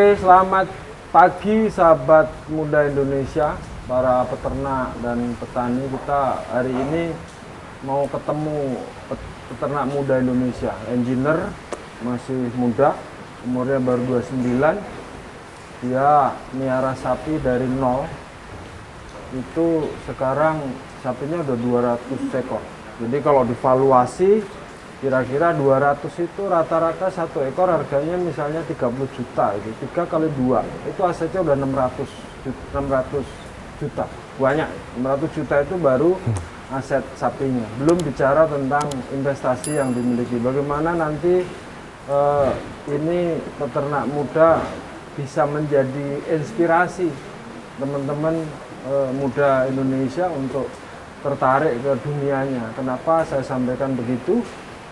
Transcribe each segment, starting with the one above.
Oke, selamat pagi sahabat muda Indonesia, para peternak dan petani. Kita hari ini mau ketemu peternak muda Indonesia, engineer, masih muda, umurnya baru 29. Dia miara sapi dari nol. Itu sekarang sapinya udah 200 ekor. Jadi kalau divaluasi kira-kira 200 itu rata-rata satu ekor harganya misalnya 30 juta itu 3 kali 2 itu asetnya udah 600 juta banyak. 600 juta itu baru aset sapinya, belum bicara tentang investasi yang dimiliki. Bagaimana nanti ini peternak muda bisa menjadi inspirasi teman-teman muda Indonesia untuk tertarik ke dunianya. Kenapa saya sampaikan begitu?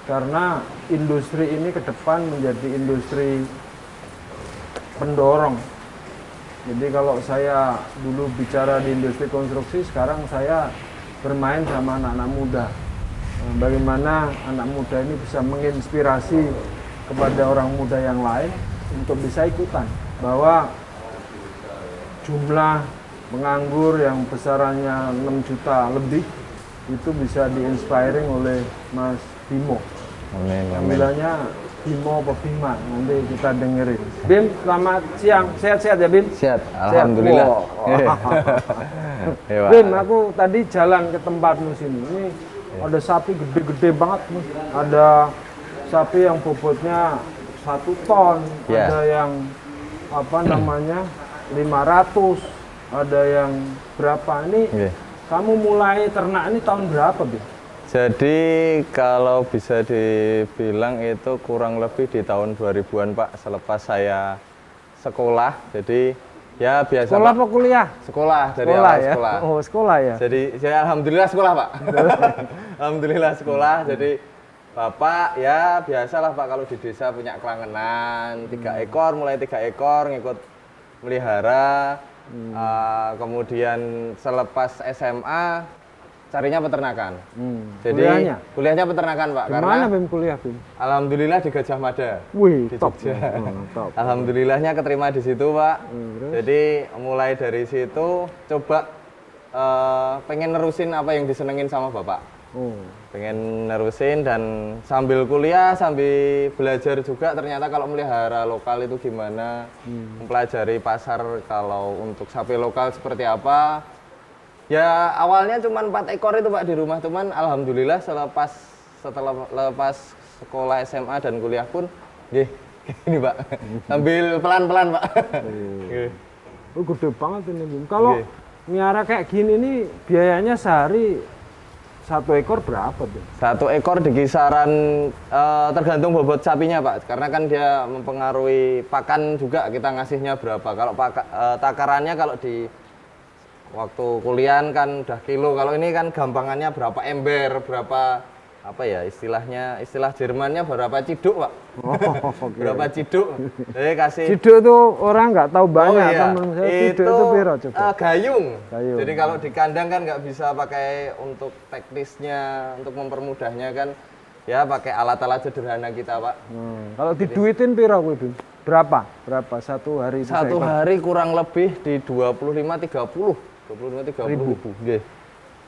Karena industri ini ke depan menjadi industri pendorong. Jadi kalau saya dulu bicara di industri konstruksi, sekarang saya bermain sama anak-anak muda. Bagaimana anak muda ini bisa menginspirasi kepada orang muda yang lain untuk bisa ikutan. Bahwa jumlah penganggur yang besarannya 6 juta lebih itu bisa di-inspiring oleh Mas Bimo. Amin. Panggilannya Bimo apa Bima, nanti kita dengerin. Bim, selamat siang. Sehat-sehat ya, Bim? Sehat, alhamdulillah. Bim, aku tadi jalan ke tempatmu sini. Ini ada sapi gede-gede banget nih. Ada sapi yang bobotnya 1 ton, ada yang apa namanya 500, ada yang berapa. Ini kamu mulai ternak ini tahun berapa, Bim? Jadi kalau bisa dibilang itu kurang lebih di tahun 2000-an Pak, selepas saya sekolah. Jadi ya biasa sekolah Pak. apa kuliah? Sekolah, dari sekolah awal ya? sekolah. Oh, sekolah ya? Jadi saya alhamdulillah sekolah Pak. Alhamdulillah sekolah. Jadi Bapak ya biasalah Pak, kalau di desa punya kelangenan 3 ekor, mulai 3 ekor ngikut melihara. Kemudian selepas SMA carinya peternakan. Jadi kuliahnya peternakan Pak. Gimana Bim kuliah, Bim? Alhamdulillah di Gajah Mada. Wih, di top. Jogja. Top. Alhamdulillahnya keterima di situ Pak. Jadi mulai dari situ coba pengen nerusin apa yang disenengin sama Bapak. Pengen nerusin dan sambil kuliah, sambil belajar juga ternyata kalau melihara lokal itu gimana. Mempelajari pasar kalau untuk sapi lokal seperti apa. Ya awalnya cuma 4 ekor itu Pak di rumah, teman. Alhamdulillah setelah lepas sekolah SMA dan kuliah pun ini Pak, sambil pelan-pelan Pak. Oh, gede banget ini Bim. Kalau miara kayak gini nih biayanya sehari 1 ekor berapa Bim? 1 ekor di kisaran tergantung bobot sapinya Pak, karena kan dia mempengaruhi pakan juga kita ngasihnya berapa. Kalau takarannya kalau di waktu kuliah kan udah kilo, kalau ini kan gampangannya berapa ember, berapa apa ya istilah Jermannya berapa ciduk Pak. Berapa ciduk. Jadi kasih ciduk itu orang nggak tahu banyak. Kan itu piro coba? Gayung. Jadi kalau di kandang kan nggak bisa pakai untuk teknisnya, untuk mempermudahnya kan ya pakai alat-alat sederhana kita Pak. Kalau diduitin piro kuwi Bim? Berapa satu hari? Satu hari kurang lebih di 25-30 ribu.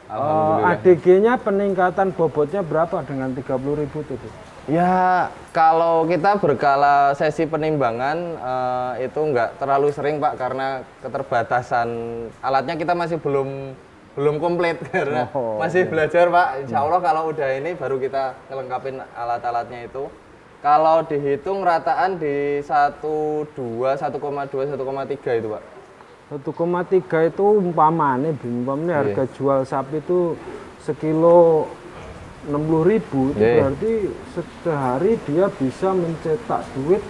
Alhamdulillah. ADG-nya peningkatan bobotnya berapa dengan 30.000 itu? Ya kalau kita berkala sesi penimbangan itu nggak terlalu sering Pak, karena keterbatasan alatnya kita masih belum komplit karena masih belajar Pak. Insya Allah kalau udah ini baru kita ngelengkapin alat-alatnya itu. Kalau dihitung rataan di 1,2, 1,3 itu Pak. 1,3 itu umpamanya harga jual sapi itu sekilo 60.000 itu berarti sehari dia bisa mencetak duit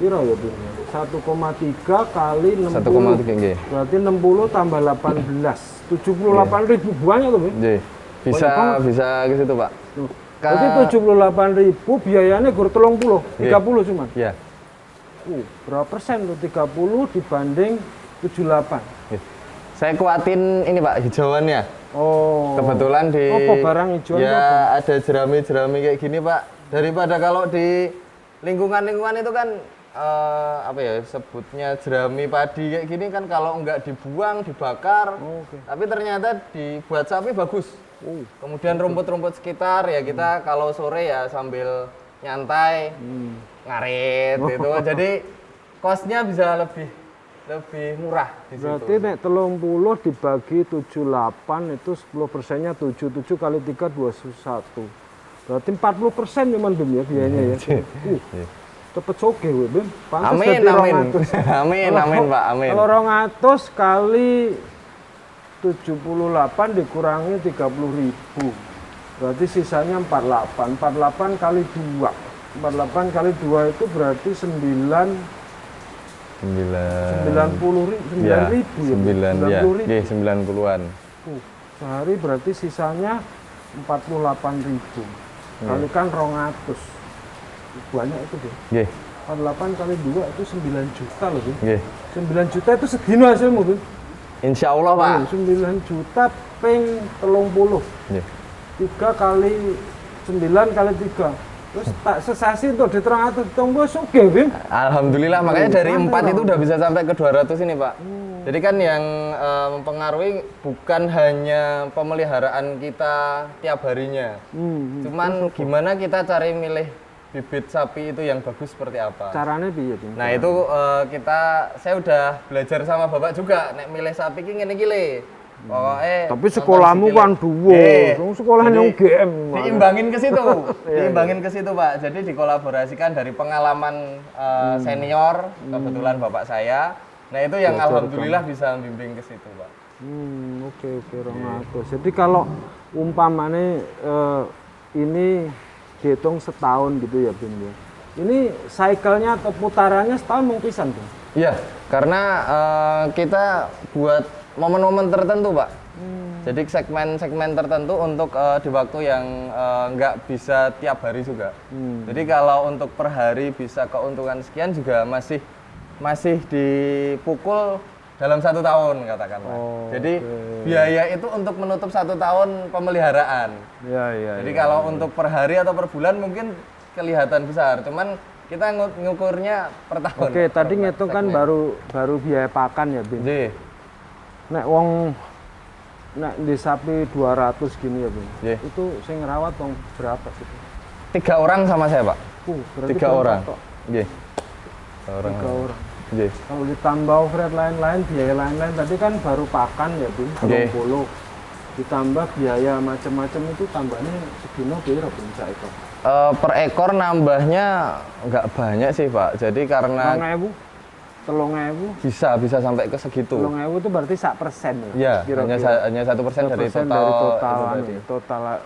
piro ya Bim? 1,3 kali 60 berarti 60 tambah 18 78.000 banyak tuh Bim? Bisa ke situ Pak. Berarti 78.000 biayanya gur 30 cuman? Iya. Berapa persen tuh 30 dibanding 78? Saya kuatin ini Pak, hijauannya. Oh. Kebetulan di barang hijauan ya apa? ada jerami-jerami kayak gini Pak. Daripada kalau di lingkungan itu kan apa ya sebutnya jerami padi kayak gini kan kalau nggak dibuang dibakar, tapi ternyata dibuat sapi bagus. Kemudian rumput-rumput sekitar ya kita kalau sore ya sambil nyantai, ngarit gitu. Jadi kosnya bisa lebih murah di situ. Berarti nek 30 dibagi 78 itu 10%-nya 77 kali 3 21. Berarti 40% cuman Bim ya biayanya ya. Cepet soge we Bim. Pantes Amin, dadi amin. 200. Amin, Pak, amin. Kalau 200 kali 78 dikurangi 30.000. Berarti sisanya 48. 48 kali 2. 48 kali 2 itu berarti 90.000 ya. 90-an. Sehari berarti sisanya 48.000. Kalikan 200. Banyak itu deh. Nggih. 48 kali 2 itu 9 juta loh, Bim. Nggih. 9 juta itu segini hasilmu, Bim. Insya Allah, Pak. 9 juta ping 30. Nggih. 3 kali 9 kali 3. Terus tak sesasi untuk di 300 tunggu suge, Bim. Alhamdulillah, makanya dari 4 itu udah bisa sampai ke 200 ini, Pak. Jadi kan yang mempengaruhi bukan hanya pemeliharaan kita tiap harinya. Cuman gimana kita cari milih bibit sapi itu yang bagus seperti apa. Caranya piye, Bim? Nah, itu saya udah belajar sama Bapak juga nek milih sapi ki ngene iki le. Pokoknya tapi sekolahmu kan dhuwur. Sekolah yang UGM. Diimbangin ke situ. Diimbangin ke situ, Pak. Jadi dikolaborasikan dari pengalaman senior, kebetulan Bapak saya. Nah, itu yang alhamdulillah bisa bimbing ke situ, Pak. Oke, 200. Jadi kalau umpamane ini dihitung setahun gitu ya, Bim ya. Ini cycle-nya atau putarannya setahun mau pisan, Bim? Iya, karena kita buat momen-momen tertentu, Pak. Jadi segmen-segmen tertentu untuk di waktu yang nggak bisa tiap hari juga. Jadi kalau untuk per hari bisa keuntungan sekian juga masih dipukul dalam 1 tahun katakanlah. Jadi biaya itu untuk menutup 1 tahun pemeliharaan. Jadi kalau untuk per hari atau per bulan mungkin kelihatan besar, cuman kita ngukurnya per tahun. Oke, tadi ngitung kan baru biaya pakan ya, Bim. Nek di sapi 200 gini ya, Bim. Itu saya ngerawat wong berapa sih? 3 orang sama saya, Pak. Berarti 3 orang. Nggih. 3 orang. Nggih. Kalau ditambah overhead lain-lain, biaya lain-lain tadi kan baru pakan ya, Bim. 20. Ditambah biaya macam-macam itu tambahnya segino piro, Bim, saekor? Per ekor nambahnya nggak banyak sih, Pak. Jadi karena 3.000 bisa sampai ke segitu. 3.000 itu berarti 1% ya? Iya, hanya 1% dari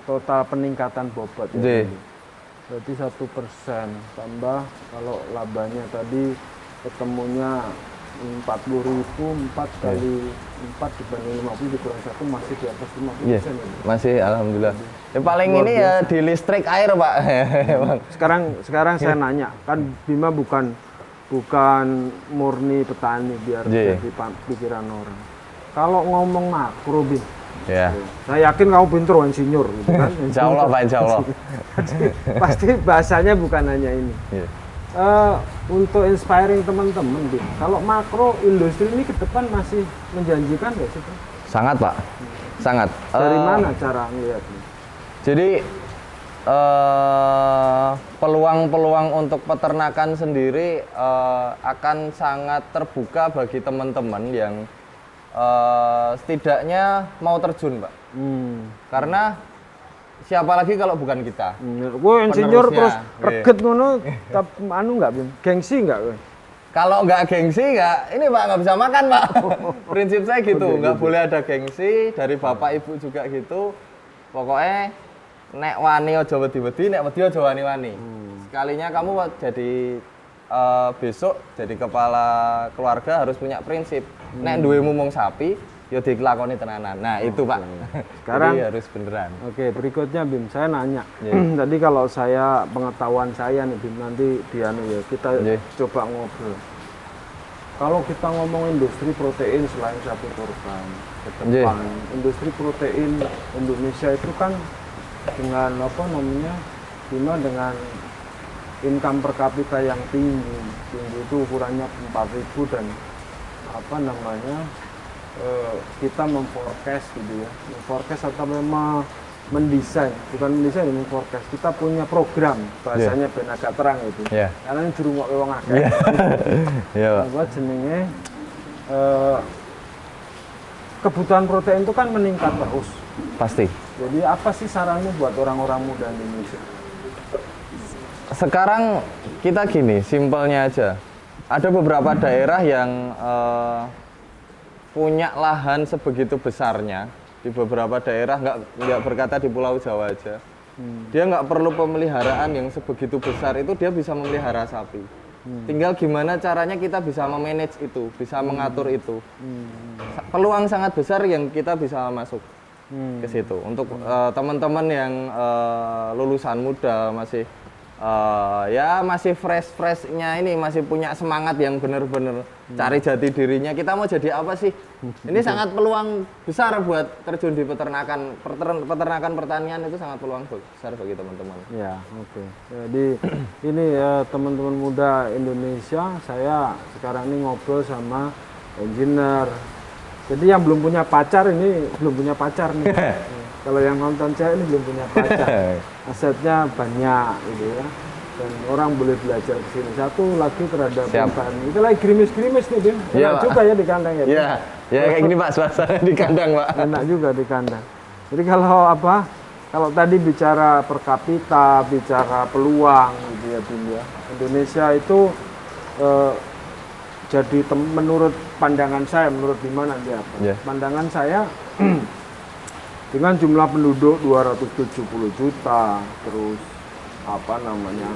total peningkatan bobot ya. Berarti 1% tambah kalau labanya tadi ketemunya 40.000, 4 kali 4 dibanding 50 dikurang 1 masih di atas 50%. Masih alhamdulillah. Ya paling ini ya di listrik air, Pak. Sekarang saya nanya, kan Bima bukan murni petani biar jadi pikiran orang. Kalau ngomong makro, Bim. Ya. Saya yakin kamu pinter insinyur gitu kan. Insya Allah, Pak, insya Allah. Pasti bahasanya bukan hanya ini. Untuk inspiring teman-teman, Bim. Kalau makro industri ini ke depan masih menjanjikan nggak sih, Bim? Sangat, Pak. Sangat. Dari mana cara ngeliatnya? Jadi peluang-peluang untuk peternakan sendiri akan sangat terbuka bagi teman-teman yang setidaknya mau terjun, Pak. Karena siapa lagi kalau bukan kita? Gue insinyur terus reget ngono, anu nggak, Bim? Gengsi nggak? Kalau nggak gengsi nggak, ini Pak nggak bisa makan, Pak. Prinsip saya gitu, nggak boleh ada gengsi. Dari bapak ibu juga gitu. Pokoknya nek wani aja wedi-wedi, nek wedi aja wani-wani. Sekalinya kamu jadi besok jadi kepala keluarga harus punya prinsip. Nek duwemu mung sapi, ya dilakoni tenanan. Nah, itu Pak. Sekarang jadi harus beneran. Oke, berikutnya Bim, saya nanya. Tadi kalau saya pengetahuan saya nih Bim, nanti kita coba ngobrol. Kalau kita ngomong industri protein selain sapi korban ke depan, industri protein Indonesia itu kan dengan dengan income per kapita yang tinggi itu ukurannya 4.000 dan apa namanya kita memforecast gitu ya, memforecast atau memang mendesain, bukan mendesain, memforecast. Kita punya program bahasanya ben agak terang itu, karena ini dirungok wong akeh. Buat jenenge kebutuhan protein itu kan meningkat terus. Pasti. Jadi apa sih sarannya buat orang-orang muda Indonesia? Sekarang kita gini, simpelnya aja. Ada beberapa daerah yang punya lahan sebegitu besarnya. Di beberapa daerah, nggak berkata di Pulau Jawa aja. Dia nggak perlu pemeliharaan yang sebegitu besar, itu dia bisa memelihara sapi. Tinggal gimana caranya kita bisa memanage itu, bisa mengatur itu. Peluang sangat besar yang kita bisa masuk ke situ. Untuk teman-teman yang lulusan muda masih masih fresh-freshnya ini, masih punya semangat yang benar-benar cari jati dirinya. Kita mau jadi apa sih? Ini sangat peluang besar buat terjun di peternakan. Peternakan pertanian itu sangat peluang besar bagi teman-teman. Ya, oke. Jadi ini teman-teman muda Indonesia, saya sekarang ini ngobrol sama engineer. Jadi yang belum punya pacar ini belum punya pacar nih. Kalau yang nonton saya ini belum punya pacar, asetnya banyak gitu ya, dan orang boleh belajar ke sini. Satu lagi terhadap petani, itu lagi gerimis-gerimis nih Bim, enak juga ya di kandang ya. Iya, kayak gini Pak, suasana di kandang Pak. Enak juga di kandang. Jadi kalau tadi bicara per kapita, bicara peluang gitu ya Bim ya, Indonesia itu jadi menurut pandangan saya, menurut Bima nanti apa? Pandangan saya dengan jumlah penduduk 270 juta, terus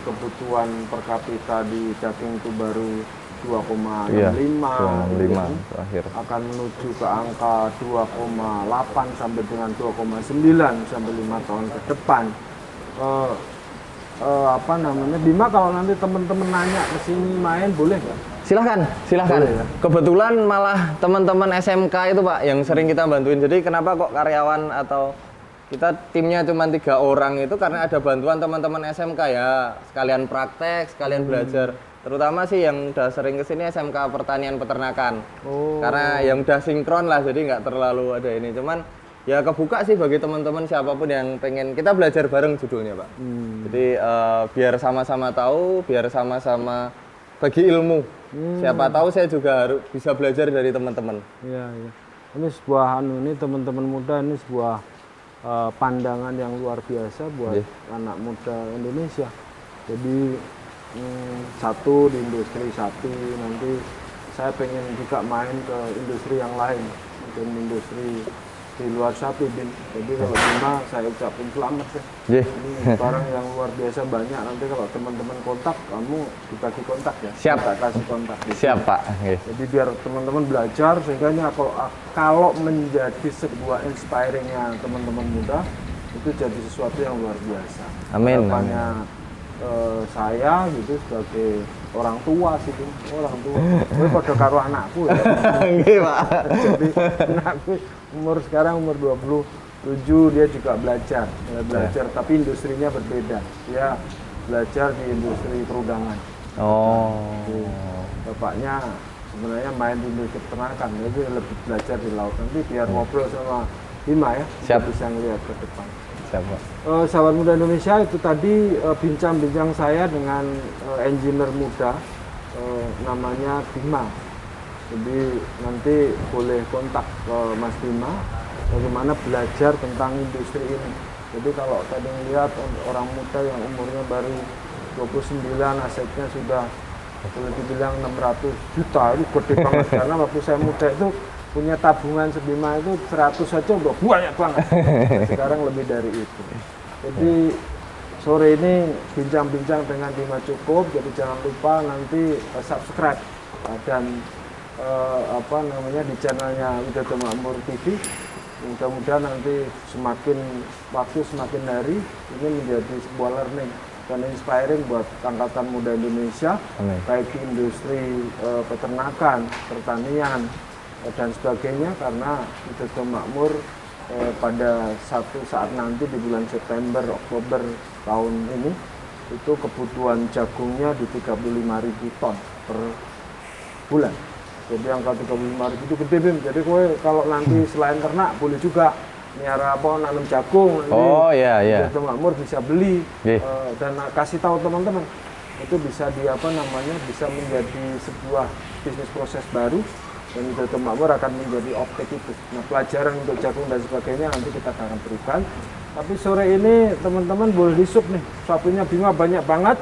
kebutuhan per kapita di daging itu baru 2,65 terakhir. Akan menuju ke angka 2,8 sampai dengan 2,9 sampai 5 tahun ke depan. Bima, kalau nanti teman-teman nanya ke sini main boleh nggak? Silahkan. Boleh, ya? Kebetulan malah teman-teman SMK itu Pak yang sering kita bantuin. Jadi kenapa kok karyawan atau kita timnya cuma 3 orang itu karena ada bantuan teman-teman SMK ya, sekalian praktek, sekalian belajar. Terutama sih yang udah sering kesini SMK Pertanian Peternakan. Karena yang udah sinkron lah, jadi nggak terlalu ada ini. Cuman ya kebuka sih bagi teman-teman siapapun yang pengen, kita belajar bareng judulnya Pak. Jadi biar sama-sama tahu, biar sama-sama bagi ilmu. Siapa tahu saya juga harus bisa belajar dari teman-teman. Iya. Ini sebuah ini teman-teman muda, ini sebuah pandangan yang luar biasa buat anak muda Indonesia. Jadi satu di industri sapi, nanti saya pengen juga main ke industri yang lain, mungkin industri di luar sapi, Bin. Jadi kalau Bima saya ucapin selamat ya. Ini barang yang luar biasa banyak. Nanti kalau teman-teman kontak, kamu dibagi kontak ya. Siap. Kita kasih kontak. Siap Pak. Jadi biar teman-teman belajar, sehingga kalau menjadi sebuah inspiringnya teman-teman muda, itu jadi sesuatu yang luar biasa. Amin. Saya gitu sebagai orang tua sih, orang tua. Gue pada karo anakku ya. Nggih, Pak. Jadi anakku sekarang umur 27, dia juga belajar, tapi industrinya berbeda. Dia belajar di industri perudangan. Jadi, bapaknya sebenarnya main di industri peternakan, jadi lebih belajar di laut. Nanti biar ngobrol sama Bima ya, Siap. bisa ngeliat ke depan. Siapa? Sahabat muda Indonesia, itu tadi bincang-bincang saya dengan engineer muda, namanya Bima. Jadi nanti boleh kontak ke Mas Bima bagaimana belajar tentang industri ini. Jadi kalau tadi melihat orang muda yang umurnya baru 29, asetnya sudah boleh dibilang 600 juta, itu gede banget. Karena waktu saya muda itu punya tabungan sebima itu 100 saja udah banyak banget. Sekarang lebih dari itu. Jadi sore ini bincang-bincang dengan Bima cukup, jadi jangan lupa nanti subscribe dan di channelnya Widodo Makmur TV. Mudah-mudahan nanti semakin waktu semakin hari ini menjadi sebuah learning dan inspiring buat angkatan muda Indonesia. Amin. Baik di industri peternakan, pertanian dan sebagainya, karena Widodo Makmur pada satu saat nanti di bulan September Oktober tahun ini itu kebutuhan jagungnya di 35.000 ton per bulan. Jadi angka 35.000 itu gede Bim. Jadi kowe kalau nanti selain ternak boleh juga miara nanam jagung. Oh iya iya. Itu Makmur bisa beli Nggih. dan kasih tahu teman-teman itu bisa bisa menjadi sebuah bisnis proses baru dan Joto Makmur akan menjadi optik itu. Nah pelajaran untuk jagung dan sebagainya nanti kita akan berikan. Tapi sore ini teman-teman boleh disup nih, sapinya Bima banyak banget.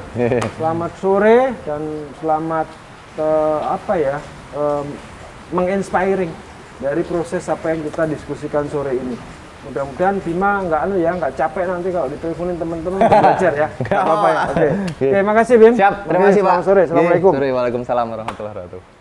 Selamat sore dan selamat menginspiring dari proses apa yang kita diskusikan sore ini. Mudah-mudahan Bima nggak capek nanti kalau diteleponin teman-teman belajar ya. Nggak apa-apa ya. Oke, makasih Bim. Siap, terima kasih Pak. Selamat sore, assalamualaikum. Waalaikumsalam warahmatullahi wabarakatuh.